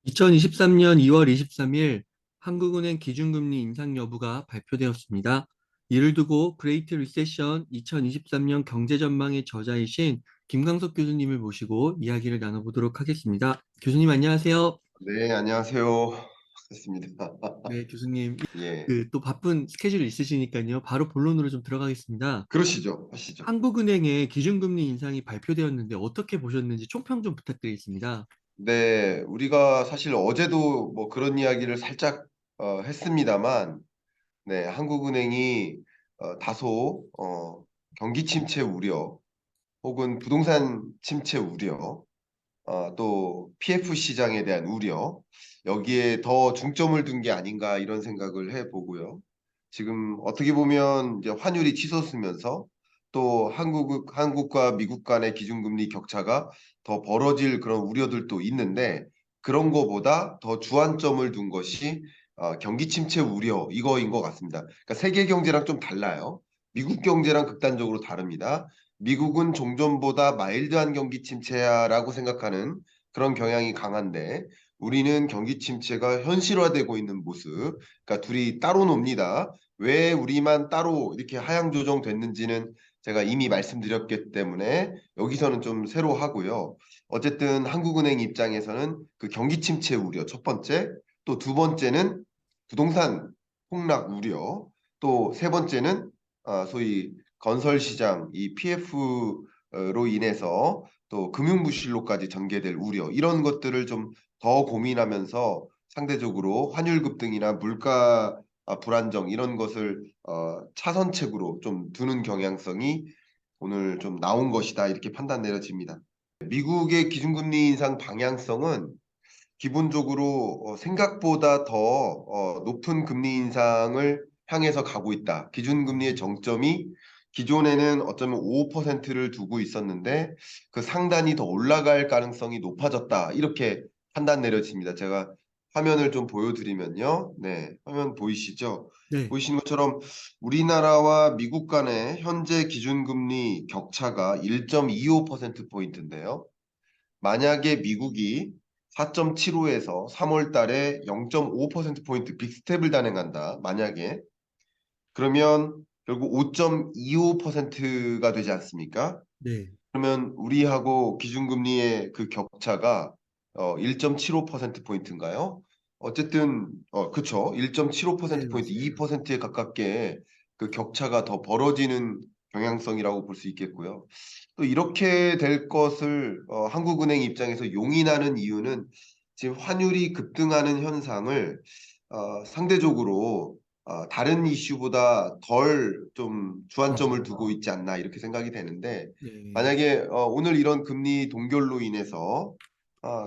2023년 2월 23일 한국은행 기준금리 인상 여부가 발표되었습니다. 이를 두고 그레이트 리세션 2023년 경제 전망의 저자이신 김광석 교수님을 모시고 이야기를 나눠보도록 하겠습니다. 교수님 안녕하세요. 네, 안녕하세요. 반갑습니다. 네, 교수님. 예, 또 바쁜 스케줄이 있으시니까요. 바로 본론으로 좀 들어가겠습니다. 그러시죠. 하시죠. 한국은행의 기준금리 인상이 발표되었는데 어떻게 보셨는지 총평 좀 부탁드리겠습니다. 네, 우리가 사실 어제도 뭐 그런 이야기를 살짝 했습니다만, 네, 한국은행이 다소 경기 침체 우려 혹은 부동산 침체 우려, 또 PF 시장에 대한 우려, 여기에 더 중점을 둔 게 아닌가 이런 생각을 해보고요. 지금 어떻게 보면 이제 환율이 치솟으면서 또 한국과 미국 간의 기준금리 격차가 더 벌어질 그런 우려들도 있는데 그런 거보다 더 주안점을 둔 것이 경기 침체 우려 이거인 것 같습니다. 그러니까 세계 경제랑 좀 달라요. 미국 경제랑 극단적으로 다릅니다. 미국은 종전보다 마일드한 경기 침체야라고 생각하는 그런 경향이 강한데 우리는 경기 침체가 현실화되고 있는 모습, 그러니까 둘이 따로 놉니다. 왜 우리만 따로 이렇게 하향 조정됐는지는 제가 이미 말씀드렸기 때문에 여기서는 좀 새로 하고요. 어쨌든 한국은행 입장에서는 그 경기 침체 우려 첫 번째, 또 두 번째는 부동산 폭락 우려, 또 세 번째는 소위 건설 시장 이 PF로 인해서 또 금융부실로까지 전개될 우려 이런 것들을 좀 더 고민하면서 상대적으로 환율 급등이나 물가 불안정 이런 것을 차선책으로 좀 두는 경향성이 오늘 좀 나온 것이다 이렇게 판단 내려집니다. 미국의 기준금리 인상 방향성은 기본적으로 생각보다 더 높은 금리 인상을 향해서 가고 있다. 기준금리의 정점이 기존에는 어쩌면 5%를 두고 있었는데 그 상단이 더 올라갈 가능성이 높아졌다. 이렇게 판단 내려집니다. 제가 화면을 좀 보여드리면요. 네, 화면 보이시죠? 네, 보이시는 것처럼 우리나라와 미국 간의 현재 기준금리 격차가 1.25%포인트인데요. 만약에 미국이 4.75에서 3월 달에 0.5%포인트 빅스텝을 단행한다. 만약에 그러면 결국 5.25%가 되지 않습니까? 네, 그러면 우리하고 기준금리의 그 격차가 1.75%포인트인가요? 어쨌든 그쵸. 네, 1.75%포인트, 맞습니다. 2%에 가깝게 그 격차가 더 벌어지는 경향성이라고 볼 수 있겠고요. 또 이렇게 될 것을 한국은행 입장에서 용인하는 이유는 지금 환율이 급등하는 현상을 상대적으로 다른 이슈보다 덜 좀 주안점을 두고 있지 않나 이렇게 생각이 되는데 네, 만약에 오늘 이런 금리 동결로 인해서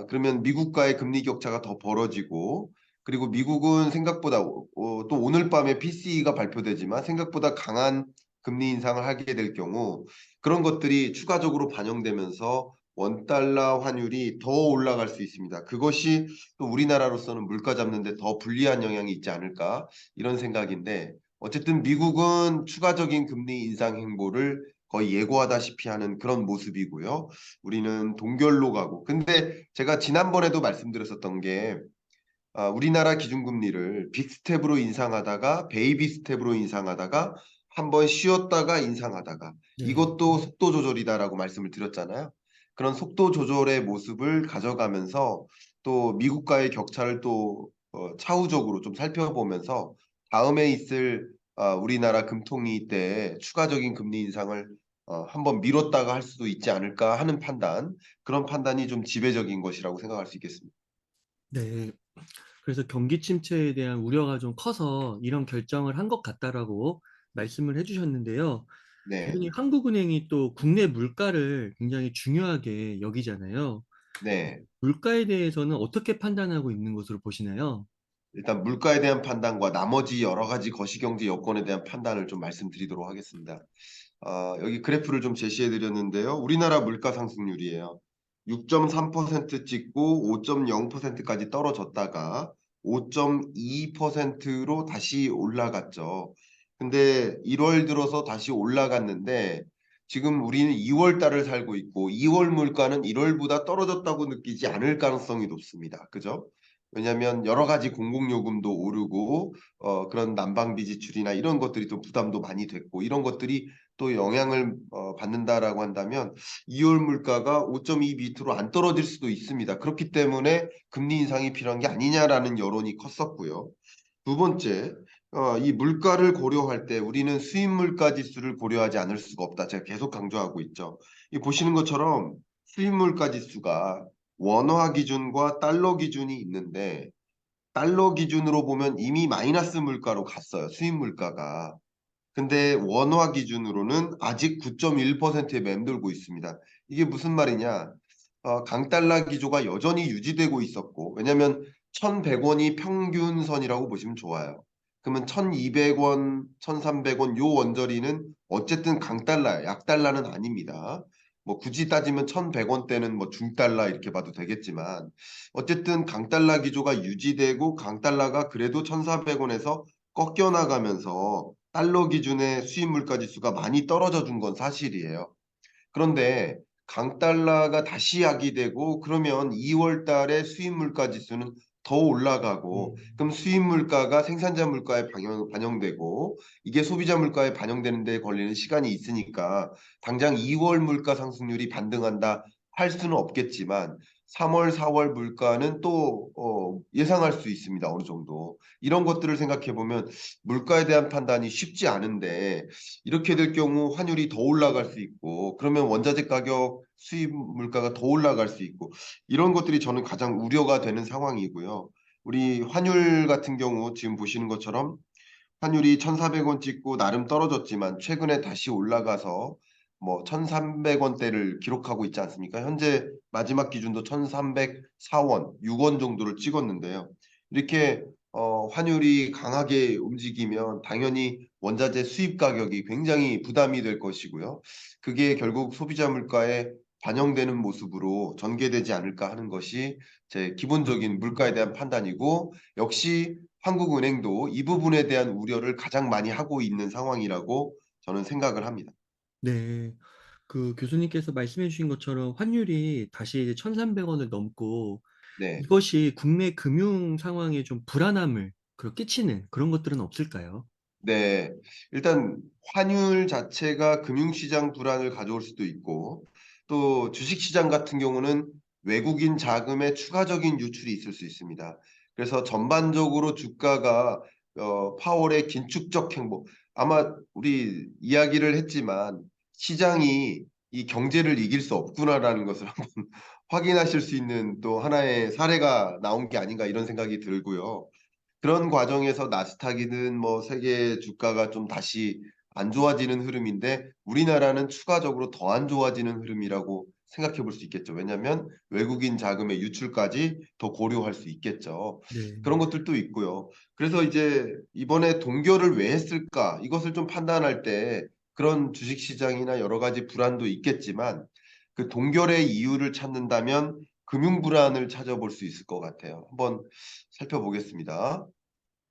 그러면 미국과의 금리 격차가 더 벌어지고 그리고 미국은 생각보다 또 오늘 밤에 PCE가 발표되지만 생각보다 강한 금리 인상을 하게 될 경우 그런 것들이 추가적으로 반영되면서 원달러 환율이 더 올라갈 수 있습니다. 그것이 또 우리나라로서는 물가 잡는 데 더 불리한 영향이 있지 않을까 이런 생각인데 어쨌든 미국은 추가적인 금리 인상 행보를 거의 예고하다시피 하는 그런 모습이고요. 우리는 동결로 가고. 근데 제가 지난번에도 말씀드렸었던 게 우리나라 기준금리를 빅스텝으로 인상하다가 베이비 스텝으로 인상하다가 한번 쉬었다가 인상하다가 네. 이것도 속도 조절이다라고 말씀을 드렸잖아요. 그런 속도 조절의 모습을 가져가면서 또 미국과의 격차를 또 차후적으로 좀 살펴보면서 다음에 있을 우리나라 금통위 때 추가적인 금리 인상을 한번 미뤘다가 할 수도 있지 않을까 하는 판단, 그런 판단이 좀 지배적인 것이라고 생각할 수 있겠습니다. 네. 그래서 경기 침체에 대한 우려가 좀 커서 이런 결정을 한 것 같다라고 말씀을 해주셨는데요. 네, 교수님, 한국은행이 또 국내 물가를 굉장히 중요하게 여기잖아요. 네. 물가에 대해서는 어떻게 판단하고 있는 것으로 보시나요? 일단 물가에 대한 판단과 나머지 여러 가지 거시경제 여건에 대한 판단을 좀 말씀드리도록 하겠습니다. 여기 그래프를 좀 제시해 드렸는데요. 우리나라 물가 상승률이에요. 6.3% 찍고 5.0%까지 떨어졌다가 5.2%로 다시 올라갔죠. 근데 1월 들어서 다시 올라갔는데 지금 우리는 2월 달을 살고 있고 2월 물가는 1월보다 떨어졌다고 느끼지 않을 가능성이 높습니다. 그죠? 왜냐하면 여러 가지 공공요금도 오르고 그런 난방비 지출이나 이런 것들이 또 부담도 많이 됐고 이런 것들이 또 영향을 받는다라고 한다면 2월 물가가 5.2 밑으로 안 떨어질 수도 있습니다. 그렇기 때문에 금리 인상이 필요한 게 아니냐라는 여론이 컸었고요. 두 번째, 이 물가를 고려할 때 우리는 수입 물가 지수를 고려하지 않을 수가 없다. 제가 계속 강조하고 있죠. 이 보시는 것처럼 수입 물가 지수가 원화 기준과 달러 기준이 있는데 달러 기준으로 보면 이미 마이너스 물가로 갔어요. 수입 물가가. 근데 원화 기준으로는 아직 9.1%에 맴돌고 있습니다. 이게 무슨 말이냐? 강달러 기조가 여전히 유지되고 있었고, 왜냐하면 1,100원이 평균선이라고 보시면 좋아요. 그러면 1,200원, 1,300원 요 원저리는 어쨌든 강달러예요. 약달러는 아닙니다. 뭐 굳이 따지면 1,100원대는 뭐 중달러 이렇게 봐도 되겠지만 어쨌든 강달러 기조가 유지되고 강달러가 그래도 1,400원에서 꺾여 나가면서 달러 기준의 수입 물가 지수가 많이 떨어져 준 건 사실이에요. 그런데 강달러가 다시 야기되고 그러면 2월 달에 수입 물가 지수는 더 올라가고 음, 그럼 수입 물가가 생산자 물가에 반영되고 이게 소비자 물가에 반영되는 데 걸리는 시간이 있으니까 당장 2월 물가 상승률이 반등한다 할 수는 없겠지만 3월, 4월 물가는 또 예상할 수 있습니다. 어느 정도. 이런 것들을 생각해 보면 물가에 대한 판단이 쉽지 않은데 이렇게 될 경우 환율이 더 올라갈 수 있고 그러면 원자재 가격 수입 물가가 더 올라갈 수 있고 이런 것들이 저는 가장 우려가 되는 상황이고요. 우리 환율 같은 경우 지금 보시는 것처럼 환율이 1,400원 찍고 나름 떨어졌지만 최근에 다시 올라가서 뭐 1,300원대를 기록하고 있지 않습니까? 현재 마지막 기준도 1,304원, 6원 정도를 찍었는데요. 이렇게 환율이 강하게 움직이면 당연히 원자재 수입 가격이 굉장히 부담이 될 것이고요. 그게 결국 소비자 물가에 반영되는 모습으로 전개되지 않을까 하는 것이 제 기본적인 물가에 대한 판단이고 역시 한국은행도 이 부분에 대한 우려를 가장 많이 하고 있는 상황이라고 저는 생각을 합니다. 네. 그 교수님께서 말씀해 주신 것처럼 환율이 다시 이제 1,300원을 넘고 네. 이것이 국내 금융 상황에 좀 불안함을 끼치는 그런 것들은 없을까요? 네. 일단 환율 자체가 금융시장 불안을 가져올 수도 있고 또 주식시장 같은 경우는 외국인 자금의 추가적인 유출이 있을 수 있습니다. 그래서 전반적으로 주가가 파월의 긴축적 행보 아마 우리 이야기를 했지만 시장이 이 경제를 이길 수 없구나라는 것을 한번 확인하실 수 있는 또 하나의 사례가 나온 게 아닌가 이런 생각이 들고요. 그런 과정에서 나스닥이든 뭐 세계 주가가 좀 다시 안 좋아지는 흐름인데 우리나라는 추가적으로 더 안 좋아지는 흐름이라고 생각해 볼 수 있겠죠. 왜냐하면 외국인 자금의 유출까지 더 고려할 수 있겠죠. 그런 네. 것들도 있고요. 그래서 이제 이번에 동결을 왜 했을까? 이것을 좀 판단할 때 그런 주식시장이나 여러 가지 불안도 있겠지만 그 동결의 이유를 찾는다면 금융 불안을 찾아볼 수 있을 것 같아요. 한번 살펴보겠습니다.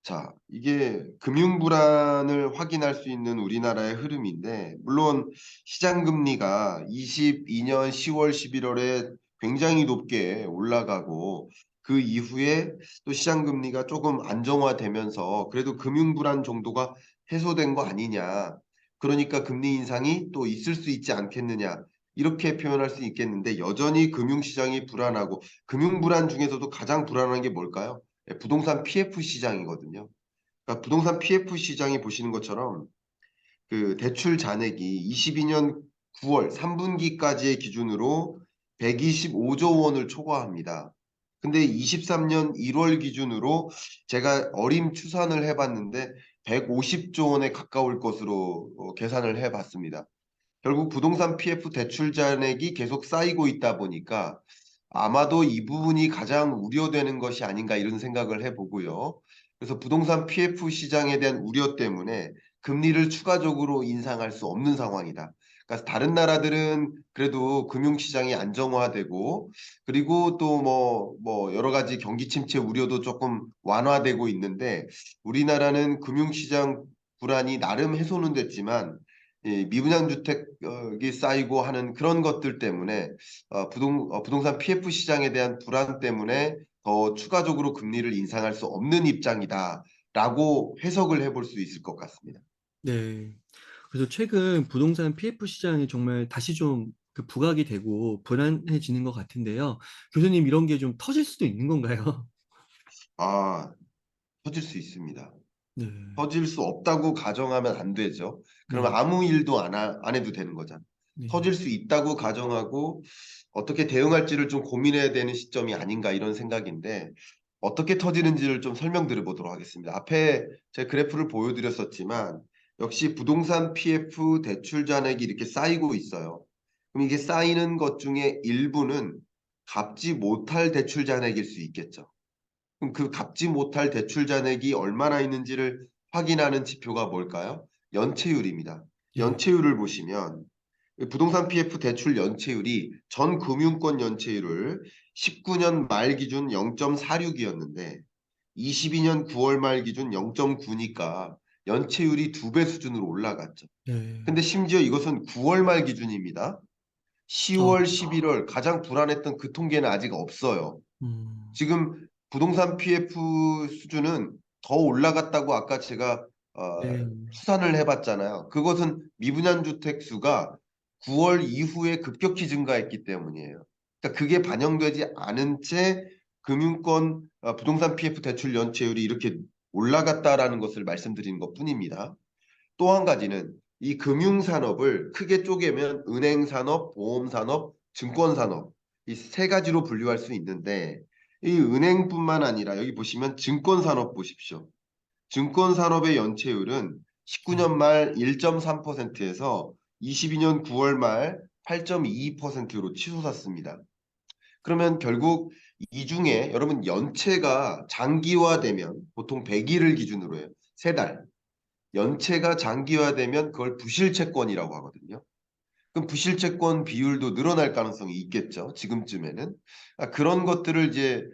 자, 이게 금융 불안을 확인할 수 있는 우리나라의 흐름인데, 물론 시장 금리가 22년 10월, 11월에 굉장히 높게 올라가고, 그 이후에 또 시장 금리가 조금 안정화되면서 그래도 금융 불안 정도가 해소된 거 아니냐. 그러니까 금리 인상이 또 있을 수 있지 않겠느냐. 이렇게 표현할 수 있겠는데, 여전히 금융 시장이 불안하고, 금융 불안 중에서도 가장 불안한 게 뭘까요? 부동산 PF 시장이거든요. 그러니까 부동산 PF 시장이 보시는 것처럼 그 대출 잔액이 22년 9월 3분기까지의 기준으로 125조 원을 초과합니다. 근데 23년 1월 기준으로 제가 어림 추산을 해봤는데 150조 원에 가까울 것으로 계산을 해봤습니다. 결국 부동산 PF 대출 잔액이 계속 쌓이고 있다 보니까 아마도 이 부분이 가장 우려되는 것이 아닌가 이런 생각을 해보고요. 그래서 부동산 PF 시장에 대한 우려 때문에 금리를 추가적으로 인상할 수 없는 상황이다. 그러니까 다른 나라들은 그래도 금융시장이 안정화되고 그리고 또 뭐 여러 가지 경기 침체 우려도 조금 완화되고 있는데 우리나라는 금융시장 불안이 나름 해소는 됐지만 이 미분양 주택이 쌓이고 하는 그런 것들 때문에 부동산 PF 시장에 대한 불안 때문에 더 추가적으로 금리를 인상할 수 없는 입장이다라고 해석을 해볼 수 있을 것 같습니다. 네. 그래서 최근 부동산 PF 시장이 정말 다시 좀 그 부각이 되고 불안해지는 것 같은데요. 교수님 이런 게 좀 터질 수도 있는 건가요? 아, 터질 수 있습니다. 네. 터질 수 없다고 가정하면 안 되죠. 그러면 네. 아무 일도 안 해도 되는 거잖아. 네. 터질 수 있다고 가정하고 어떻게 대응할지를 좀 고민해야 되는 시점이 아닌가 이런 생각인데 어떻게 터지는지를 좀 설명드려 보도록 하겠습니다. 앞에 제 그래프를 보여드렸었지만 역시 부동산 PF 대출 잔액이 이렇게 쌓이고 있어요. 그럼 이게 쌓이는 것 중에 일부는 갚지 못할 대출 잔액일 수 있겠죠. 그럼 그 갚지 못할 대출 잔액이 얼마나 있는지를 확인하는 지표가 뭘까요? 연체율입니다. 네. 연체율을 보시면 부동산 PF 대출 연체율이 전 금융권 연체율을 19년 말 기준 0.46이었는데 22년 9월 말 기준 0.9니까 연체율이 2배 수준으로 올라갔죠. 네. 근데 심지어 이것은 9월 말 기준입니다. 어. 10월, 11월 가장 불안했던 그 통계는 아직 없어요. 음. 지금 부동산 PF 수준은 더 올라갔다고 아까 제가 네. 추산을 해봤잖아요. 그것은 미분양 주택 수가 9월 이후에 급격히 증가했기 때문이에요. 그러니까 그게 반영되지 않은 채 금융권 부동산 PF 대출 연체율이 이렇게 올라갔다라는 것을 말씀드리는 것뿐입니다. 또 한 가지는 이 금융산업을 크게 쪼개면 은행산업, 보험산업, 증권산업 이 세 가지로 분류할 수 있는데 이 은행뿐만 아니라 여기 보시면 증권산업 보십시오. 증권산업의 연체율은 19년 말 1.3%에서 22년 9월 말 8.22%로 치솟았습니다. 그러면 결국 이 중에 여러분 연체가 장기화되면 보통 100일을 기준으로 해요. 3달. 연체가 장기화되면 그걸 부실채권이라고 하거든요. 그럼 부실채권 비율도 늘어날 가능성이 있겠죠. 지금쯤에는. 그런 것들을 이제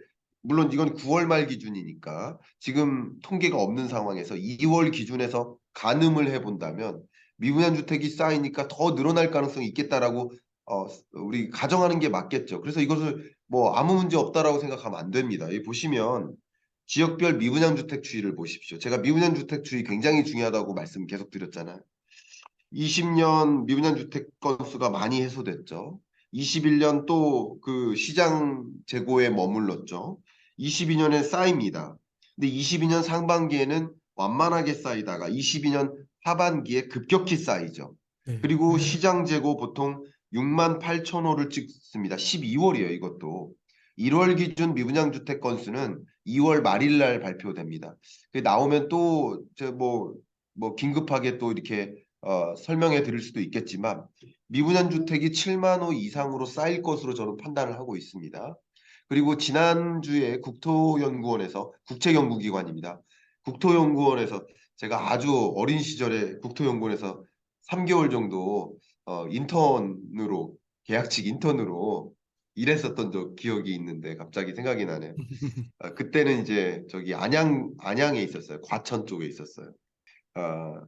물론 이건 9월 말 기준이니까 지금 통계가 없는 상황에서 2월 기준에서 가늠을 해본다면 미분양 주택이 쌓이니까 더 늘어날 가능성이 있겠다라고 우리 가정하는 게 맞겠죠. 그래서 이것을 뭐 아무 문제 없다라고 생각하면 안 됩니다. 여기 보시면 지역별 미분양 주택 추이를 보십시오. 제가 미분양 주택 추이 굉장히 중요하다고 말씀 계속 드렸잖아요. 20년 미분양 주택 건수가 많이 해소됐죠. 21년 또 그 시장 재고에 머물렀죠. 22년에 쌓입니다. 근데 22년 상반기에는 완만하게 쌓이다가 22년 하반기에 급격히 쌓이죠. 네. 그리고 시장 재고 보통 6만 8천 호를 찍습니다. 12월이에요, 이것도. 1월 기준 미분양 주택 건수는 2월 말일 날 발표됩니다. 그 나오면 또 뭐 긴급하게 또 이렇게 설명해 드릴 수도 있겠지만 미분양 주택이 7만 호 이상으로 쌓일 것으로 저는 판단을 하고 있습니다. 그리고 지난주에 국토연구원에서 국책연구기관입니다. 국토연구원에서 제가 아주 어린 시절에 국토연구원에서 3개월 정도 인턴으로 계약직 인턴으로 일했었던 기억이 있는데 갑자기 생각이 나네요. 그때는 이제 저기 안양에 있었어요. 과천 쪽에 있었어요.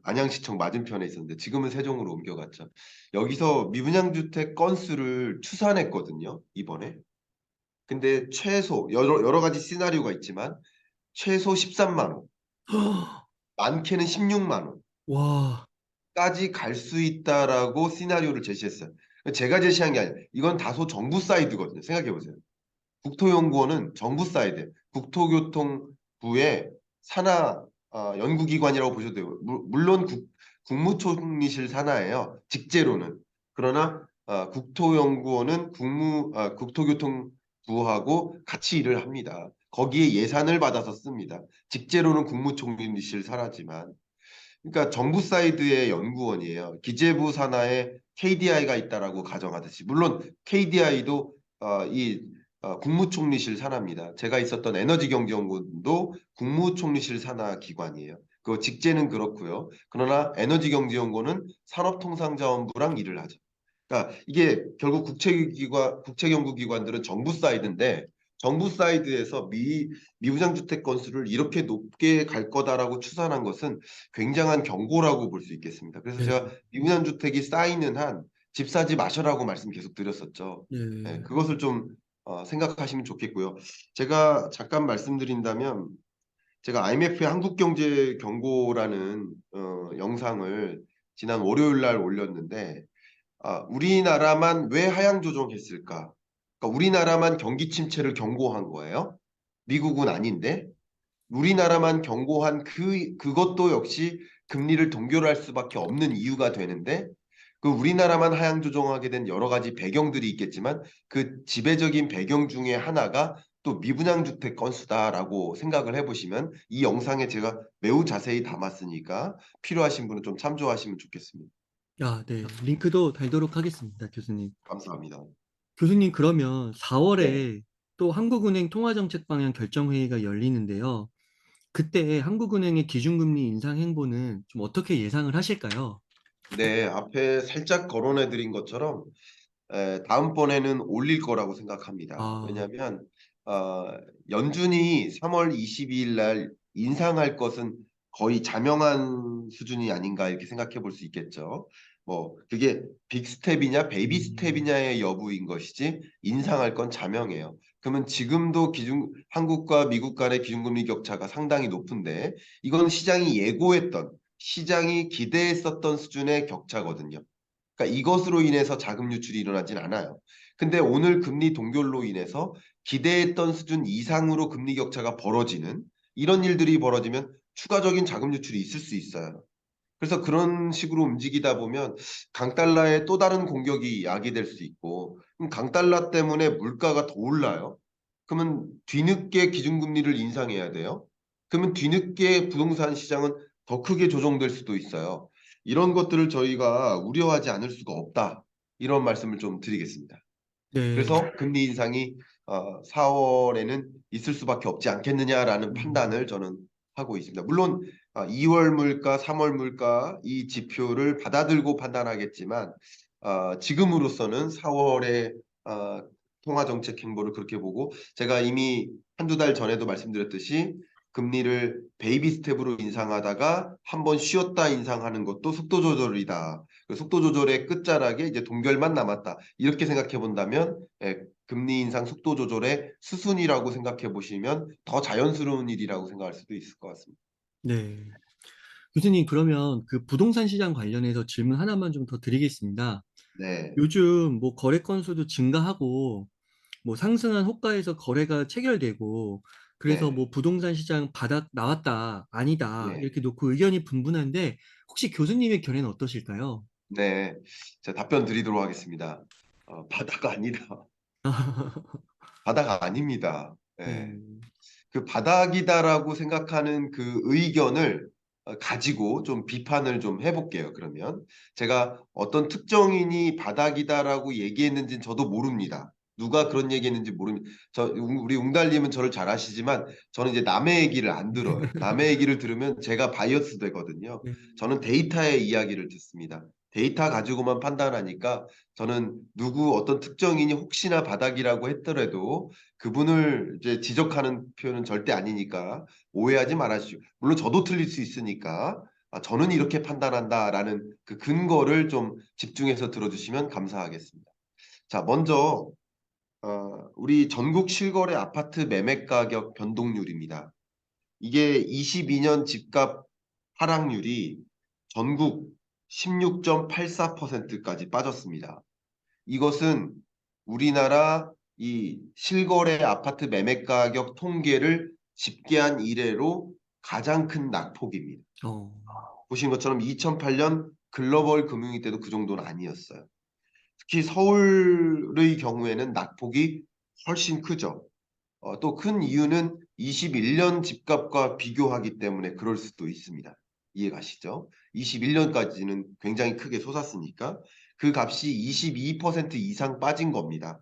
안양시청 맞은편에 있었는데 지금은 세종으로 옮겨갔죠. 여기서 미분양 주택 건수를 추산했거든요. 이번에. 근데 최소 여러 가지 시나리오가 있지만 최소 13만 호, 많게는 16만 와. 호까지 갈 수 있다라고 시나리오를 제시했어요. 제가 제시한 게 아니에요. 이건 다소 정부 사이드거든요. 생각해 보세요. 국토연구원은 정부 사이드, 국토교통부의 산하 연구기관이라고 보셔도 돼요. 물론 국무총리실 산하예요. 직제로는. 그러나 국토연구원은 국토교통부하고 같이 일을 합니다. 거기에 예산을 받아서 씁니다. 직제로는 국무총리실 산하지만. 그러니까 정부 사이드의 연구원이에요. 기재부 산하에 KDI가 있다라고 가정하듯이 물론 KDI도 이 국무총리실 산하입니다. 제가 있었던 에너지경제연구원도 국무총리실 산하 기관이에요. 그 직제는 그렇고요. 그러나 에너지경제연구원은 산업통상자원부랑 일을 하죠. 그러니까 이게 결국 국책연구기관들은 정부 사이드인데 정부 사이드에서 미분양 주택 건수를 이렇게 높게 갈 거다라고 추산한 것은 굉장한 경고라고 볼 수 있겠습니다. 그래서 네, 제가 미분양 주택이 쌓이는 한 집 사지 마셔라고 말씀 계속 드렸었죠. 네, 네, 그것을 좀 생각하시면 좋겠고요. 제가 잠깐 말씀드린다면 제가 IMF의 한국경제 경고라는 영상을 지난 월요일 날 올렸는데 우리나라만 왜 하향 조정했을까? 그러니까 우리나라만 경기 침체를 경고한 거예요. 미국은 아닌데 우리나라만 경고한 그것도 역시 금리를 동결할 수밖에 없는 이유가 되는데 그 우리나라만 하향 조정하게 된 여러 가지 배경들이 있겠지만 그 지배적인 배경 중에 하나가 또 미분양 주택 건수다라고 생각을 해보시면 이 영상에 제가 매우 자세히 담았으니까 필요하신 분은 좀 참조하시면 좋겠습니다. 네. 링크도 달도록 하겠습니다, 교수님. 감사합니다. 교수님, 그러면 네. 4월에 또 한국은행 통화정책 방향 결정회의가 열리는데요. 그때 한국은행의 기준금리 인상 행보는 좀 어떻게 예상을 하실까요? 네, 앞에 살짝 거론해 드린 것처럼 다음번에는 올릴 거라고 생각합니다. 아, 왜냐하면 어, 연준이 3월 22일 날 인상할 것은 거의 자명한 수준이 아닌가 이렇게 생각해 볼 수 있겠죠. 뭐 그게 빅 스텝이냐 베이비 음, 스텝이냐의 여부인 것이지 인상할 건 자명해요. 그러면 지금도 한국과 미국 간의 기준금리 격차가 상당히 높은데 이건 시장이 예고했던 시장이 기대했었던 수준의 격차거든요. 그러니까 이것으로 인해서 자금 유출이 일어나진 않아요. 근데 오늘 금리 동결로 인해서 기대했던 수준 이상으로 금리 격차가 벌어지는 이런 일들이 벌어지면 추가적인 자금 유출이 있을 수 있어요. 그래서 그런 식으로 움직이다 보면 강달러의 또 다른 공격이 야기될 수 있고 그럼 강달러 때문에 물가가 더 올라요. 그러면 뒤늦게 기준금리를 인상해야 돼요. 그러면 뒤늦게 부동산 시장은 더 크게 조정될 수도 있어요. 이런 것들을 저희가 우려하지 않을 수가 없다. 이런 말씀을 좀 드리겠습니다. 네. 그래서 금리 인상이 4월에는 있을 수밖에 없지 않겠느냐라는 판단을 음, 저는 하고 있습니다. 물론 2월 물가, 3월 물가 이 지표를 받아들고 판단하겠지만 지금으로서는 4월에 통화 정책 행보를 그렇게 보고 제가 이미 한두 달 전에도 말씀드렸듯이 금리를 베이비 스텝으로 인상하다가 한번 쉬었다 인상하는 것도 속도 조절이다. 그 속도 조절의 끝자락에 이제 동결만 남았다. 이렇게 생각해 본다면 금리 인상 속도 조절의 수순이라고 생각해 보시면 더 자연스러운 일이라고 생각할 수도 있을 것 같습니다. 네. 교수님, 그러면 그 부동산 시장 관련해서 질문 하나만 좀 더 드리겠습니다. 네, 요즘 뭐 거래 건수도 증가하고 뭐 상승한 호가에서 거래가 체결되고 그래서 네, 뭐 부동산 시장 바닥 나왔다, 아니다 예, 이렇게 놓고 의견이 분분한데 혹시 교수님의 견해는 어떠실까요? 네. 제가 답변 드리도록 하겠습니다. 바다가 아니다. 바다가 아닙니다. 예. 네. 그 바닥이다라고 생각하는 그 의견을 가지고 좀 비판을 좀 해볼게요. 그러면 제가 어떤 특정인이 바닥이다라고 얘기했는지는 저도 모릅니다. 누가 그런 얘기했는지 모릅니다. 우리 웅달님은 저를 잘 아시지만 저는 이제 남의 얘기를 안 들어요. 남의 얘기를 들으면 제가 바이어스 되거든요. 네. 저는 데이터의 이야기를 듣습니다. 데이터 가지고만 판단하니까 저는 누구 어떤 특정인이 혹시나 바닥이라고 했더라도 그분을 이제 지적하는 표현은 절대 아니니까 오해하지 말아주시고 물론 저도 틀릴 수 있으니까 저는 이렇게 판단한다라는 그 근거를 좀 집중해서 들어주시면 감사하겠습니다. 자, 먼저 우리 전국 실거래 아파트 매매 가격 변동률입니다. 이게 22년 집값 하락률이 전국 16.84%까지 빠졌습니다. 이것은 우리나라 이 실거래 아파트 매매 가격 통계를 집계한 이래로 가장 큰 낙폭입니다. 어, 보신 것처럼 2008년 글로벌 금융위 때도 그 정도는 아니었어요. 특히 서울의 경우에는 낙폭이 훨씬 크죠. 또 큰 이유는 21년 집값과 비교하기 때문에 그럴 수도 있습니다. 이해가시죠? 21년까지는 굉장히 크게 솟았으니까 그 값이 22% 이상 빠진 겁니다.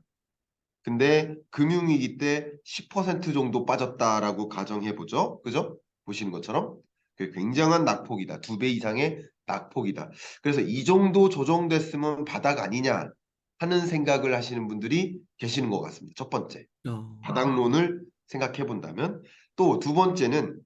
근데 금융위기 때 10% 정도 빠졌다라고 가정해 보죠. 그죠? 보시는 것처럼 그 굉장한 낙폭이다. 2배 이상의 낙폭이다. 그래서 이 정도 조정됐으면 바닥 아니냐? 하는 생각을 하시는 분들이 계시는 것 같습니다. 첫 번째, 어, 바닥론을 생각해 본다면. 또 두 번째는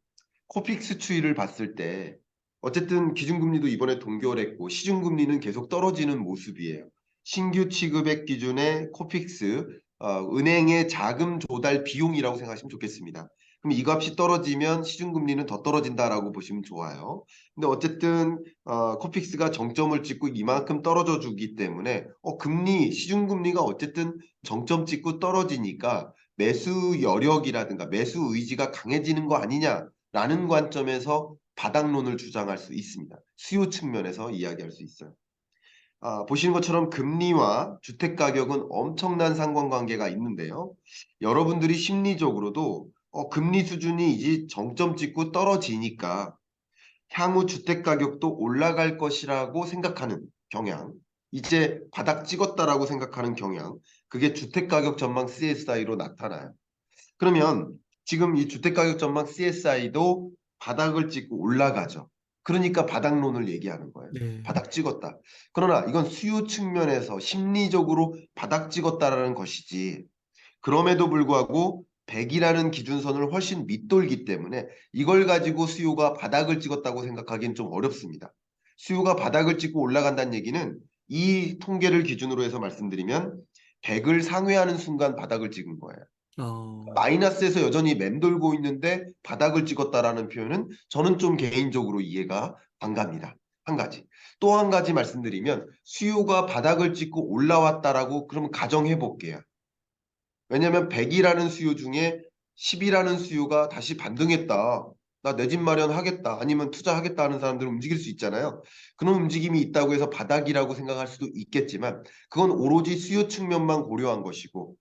코픽스 추이를 봤을 때 어쨌든 기준금리도 이번에 동결했고 시중금리는 계속 떨어지는 모습이에요. 신규 취급액 기준의 코픽스, 은행의 자금 조달 비용이라고 생각하시면 좋겠습니다. 그럼 이 값이 떨어지면 시중금리는 더 떨어진다라고 보시면 좋아요. 근데 어쨌든 코픽스가 정점을 찍고 이만큼 떨어져 주기 때문에 시중금리가 어쨌든 정점 찍고 떨어지니까 매수 여력이라든가 매수 의지가 강해지는 거 아니냐라는 관점에서 바닥론을 주장할 수 있습니다. 수요 측면에서 이야기할 수 있어요. 보시는 것처럼 금리와 주택 가격은 엄청난 상관관계가 있는데요. 여러분들이 심리적으로도 금리 수준이 이제 정점 찍고 떨어지니까 향후 주택 가격도 올라갈 것이라고 생각하는 경향, 이제 바닥 찍었다라고 생각하는 경향, 그게 주택 가격 전망 CSI로 나타나요. 그러면 지금 이 주택가격 전망 CSI도 바닥을 찍고 올라가죠. 그러니까 바닥론을 얘기하는 거예요. 네. 바닥 찍었다. 그러나 이건 수요 측면에서 심리적으로 바닥 찍었다라는 것이지, 그럼에도 불구하고 100이라는 기준선을 훨씬 밑돌기 때문에 이걸 가지고 수요가 바닥을 찍었다고 생각하기는 좀 어렵습니다. 수요가 바닥을 찍고 올라간다는 얘기는 이 통계를 기준으로 해서 말씀드리면 100을 상회하는 순간 바닥을 찍은 거예요. 어, 마이너스에서 여전히 맴돌고 있는데 바닥을 찍었다라는 표현은 저는 좀 개인적으로 이해가 안 갑니다. 한 가지. 또 한 가지 말씀드리면 수요가 바닥을 찍고 올라왔다라고 그러면 가정해 볼게요. 왜냐하면 100이라는 수요 중에 10이라는 수요가 다시 반등했다. 나 내 집 마련하겠다. 아니면 투자하겠다 하는 사람들은 움직일 수 있잖아요. 그런 움직임이 있다고 해서 바닥이라고 생각할 수도 있겠지만 그건 오로지 수요 측면만 고려한 것이고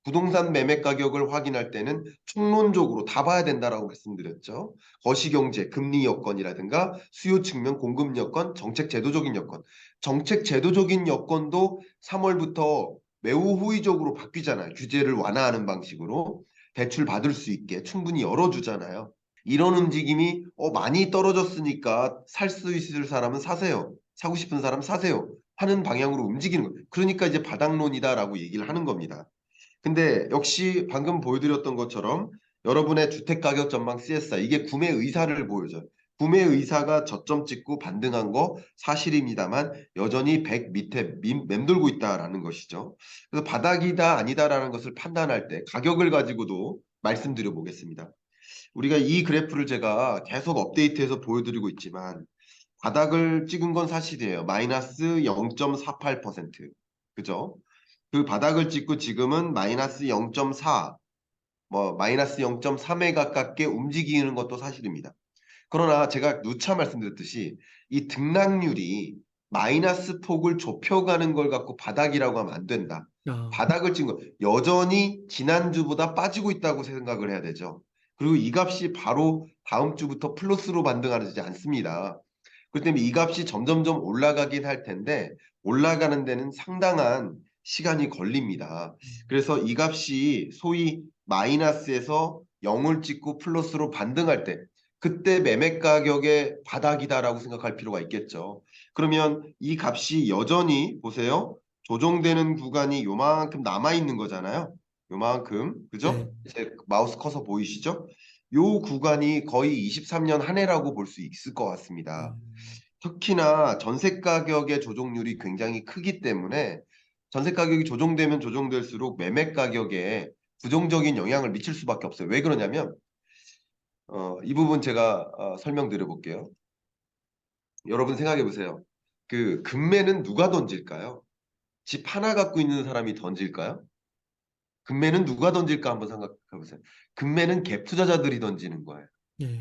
부동산 매매 가격을 확인할 때는 총론적으로 다 봐야 된다라고 말씀드렸죠. 거시경제, 금리 여건이라든가 수요 측면, 공급 여건, 정책 제도적인 여건. 정책 제도적인 여건도 3월부터 매우 호의적으로 바뀌잖아요. 규제를 완화하는 방식으로 대출 받을 수 있게 충분히 열어주잖아요. 이런 움직임이 많이 떨어졌으니까 살 수 있을 사람은 사세요. 사고 싶은 사람 사세요. 하는 방향으로 움직이는 거예요. 그러니까 이제 바닥론이다라고 얘기를 하는 겁니다. 근데 역시 방금 보여드렸던 것처럼 여러분의 주택가격 전망 CSI 이게 구매 의사를 보여줘요. 구매 의사가 저점 찍고 반등한 거 사실입니다만 여전히 100 밑에 맴돌고 있다라는 것이죠. 그래서 바닥이다 아니다라는 것을 판단할 때 가격을 가지고도 말씀드려 보겠습니다. 우리가 이 그래프를 제가 계속 업데이트해서 보여드리고 있지만 바닥을 찍은 건 사실이에요. 마이너스 0.48%. 그죠? 그 바닥을 찍고 지금은 마이너스 0.4, 마이너스 0.3에 가깝게 움직이는 것도 사실입니다. 그러나 제가 누차 말씀드렸듯이 이 등락률이 마이너스 폭을 좁혀가는 걸 갖고 바닥이라고 하면 안 된다. 어, 바닥을 찍은 거 여전히 지난주보다 빠지고 있다고 생각을 해야 되죠. 그리고 이 값이 바로 다음 주부터 플러스로 반등하지 않습니다. 그렇기 때문에 이 값이 점점점 올라가긴 할 텐데 올라가는 데는 상당한 시간이 걸립니다. 그래서 이 값이 소위 마이너스에서 0을 찍고 플러스로 반등할 때 그때 매매 가격의 바닥이다라고 생각할 필요가 있겠죠. 그러면 이 값이 여전히 보세요. 조정되는 구간이 요만큼 남아 있는 거잖아요. 요만큼. 네. 그죠? 이제 마우스 커서 보이시죠? 요 구간이 거의 23년 한 해라고 볼 수 있을 것 같습니다. 특히나 전세 가격의 조정률이 굉장히 크기 때문에 전세 가격이 조정되면 조정될수록 매매 가격에 부정적인 영향을 미칠 수밖에 없어요. 왜 그러냐면 이 부분 제가 설명드려 볼게요. 여러분 생각해 보세요. 그 금매는 누가 던질까요? 집 하나 갖고 있는 사람이 던질까요? 금매는 누가 던질까 한번 생각해 보세요. 금매는 갭 투자자들이 던지는 거예요. 예.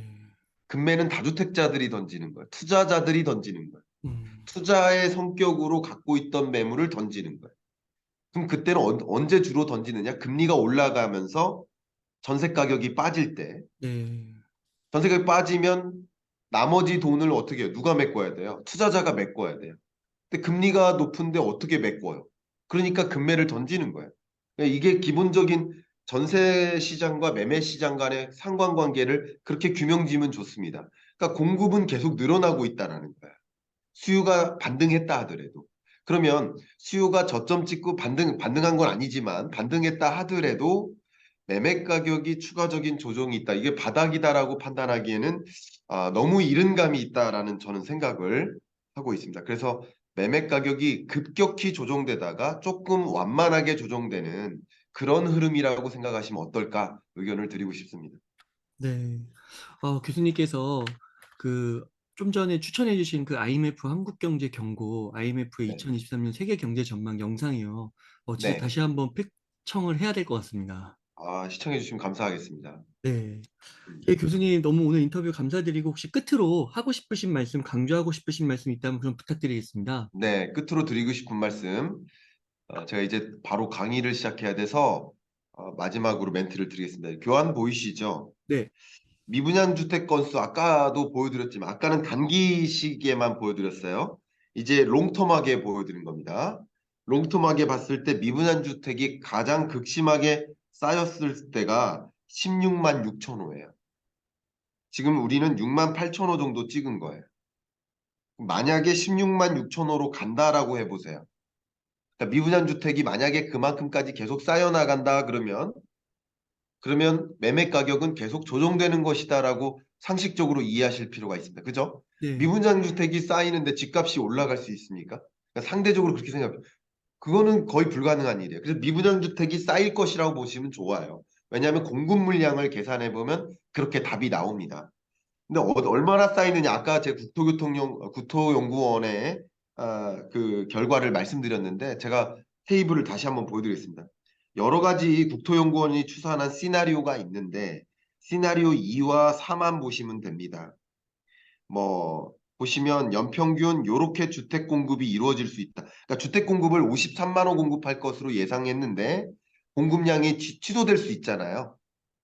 금매는 다주택자들이 던지는 거예요. 투자자들이 던지는 거예요. 음, 투자의 성격으로 갖고 있던 매물을 던지는 거예요. 그럼 그때는 언제 주로 던지느냐? 금리가 올라가면서 전세 가격이 빠질 때 네. 전세 가격이 빠지면 나머지 돈을 어떻게 해요? 누가 메꿔야 돼요? 투자자가 메꿔야 돼요. 근데 금리가 높은데 어떻게 메꿔요? 그러니까 금매를 던지는 거예요. 그러니까 이게 기본적인 전세 시장과 매매 시장 간의 상관관계를 그렇게 규명지으면 좋습니다. 그러니까 공급은 계속 늘어나고 있다는 거예요. 수요가 반등했다 하더라도. 그러면 수요가 저점 찍고 반등한 건 아니지만 반등했다 하더라도 매매 가격이 추가적인 조정이 있다. 이게 바닥이다라고 판단하기에는 너무 이른 감이 있다라는 저는 생각을 하고 있습니다. 그래서 매매 가격이 급격히 조정되다가 조금 완만하게 조정되는 그런 흐름이라고 생각하시면 어떨까 의견을 드리고 싶습니다. 네. 교수님께서 그 좀 전에 추천해 주신 그 IMF 한국경제 경고, IMF의 네. 2023년 세계 경제 전망 영상이요. 진짜 네. 다시 한번 픽청을 해야 될 것 같습니다. 시청해 주시면 감사하겠습니다. 네. 음. 교수님 너무 오늘 인터뷰 감사드리고 혹시 끝으로 하고 싶으신 말씀, 강조하고 싶으신 말씀 있다면 그럼 부탁드리겠습니다. 네, 끝으로 드리고 싶은 말씀. 제가 이제 바로 강의를 시작해야 돼서 마지막으로 멘트를 드리겠습니다. 교환 보이시죠? 네. 미분양 주택 건수 아까도 보여드렸지만 아까는 단기 시기에만 보여드렸어요. 이제 롱텀하게 보여드린 겁니다. 롱텀하게 봤을 때 미분양 주택이 가장 극심하게 쌓였을 때가 16만 6천 호예요. 지금 우리는 6만 8천 호 정도 찍은 거예요. 만약에 16만 6천 호로 간다라고 해보세요. 그러니까 미분양 주택이 만약에 그만큼까지 계속 쌓여 나간다 그러면 매매 가격은 계속 조정되는 것이다라고 상식적으로 이해하실 필요가 있습니다. 그죠? 네. 미분양 주택이 쌓이는데 집값이 올라갈 수 있습니까? 그러니까 상대적으로 그렇게 생각해요. 그거는 거의 불가능한 일이에요. 그래서 미분양 주택이 쌓일 것이라고 보시면 좋아요. 왜냐하면 공급 물량을 계산해 보면 그렇게 답이 나옵니다. 근데 얼마나 쌓이느냐 아까 제 국토연구원의 그 결과를 말씀드렸는데 제가 테이블을 다시 한번 보여드리겠습니다. 여러 가지 국토연구원이 추산한 시나리오가 있는데 시나리오 2와 4만 보시면 됩니다. 뭐 보시면 연평균 요렇게 주택 공급이 이루어질 수 있다. 그러니까 주택 공급을 53만 호 공급할 것으로 예상했는데 공급량이 취소될 수 있잖아요.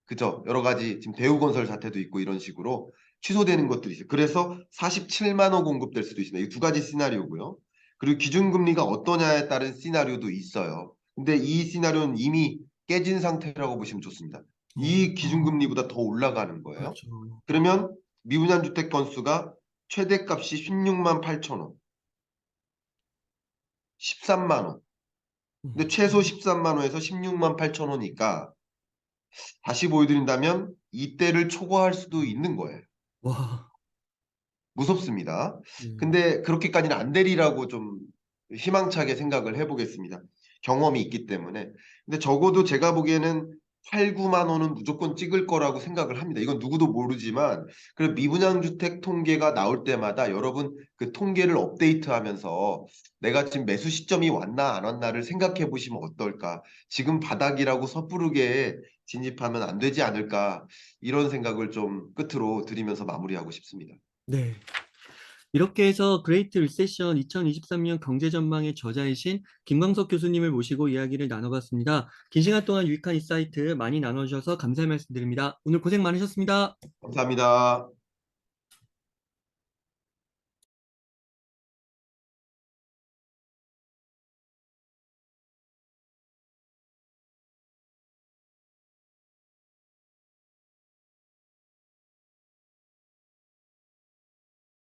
그죠? 여러 가지 지금 대우건설 사태도 있고 이런 식으로 취소되는 것들이 있어요. 그래서 47만 호 공급될 수도 있습니다. 이 두 가지 시나리오고요. 그리고 기준금리가 어떠냐에 따른 시나리오도 있어요. 근데 이 시나리오는 이미 깨진 상태라고 보시면 좋습니다. 이 기준금리보다 더 올라가는 거예요. 그렇죠. 그러면 미분양 주택 건수가 최대값이 16만 8천 호, 13만 호. 근데 음. 최소 13만 호에서 16만 8천 호니까 다시 보여드린다면 이때를 초과할 수도 있는 거예요. 와. 무섭습니다. 네. 근데 그렇게까지는 안 되리라고 좀 희망차게 생각을 해보겠습니다. 경험이 있기 때문에. 근데 적어도 제가 보기에는 8, 9만 원은 무조건 찍을 거라고 생각을 합니다. 이건 누구도 모르지만 그 미분양 주택 통계가 나올 때마다 여러분 그 통계를 업데이트하면서 내가 지금 매수 시점이 왔나 안 왔나를 생각해 보시면 어떨까? 지금 바닥이라고 섣부르게 진입하면 안 되지 않을까? 이런 생각을 좀 끝으로 드리면서 마무리하고 싶습니다. 네. 이렇게 해서 그레이트 리세션 2023년 경제 전망의 저자이신 김광석 교수님을 모시고 이야기를 나눠봤습니다. 긴 시간 동안 유익한 인사이트 많이 나눠주셔서 감사의 말씀드립니다. 오늘 고생 많으셨습니다. 감사합니다.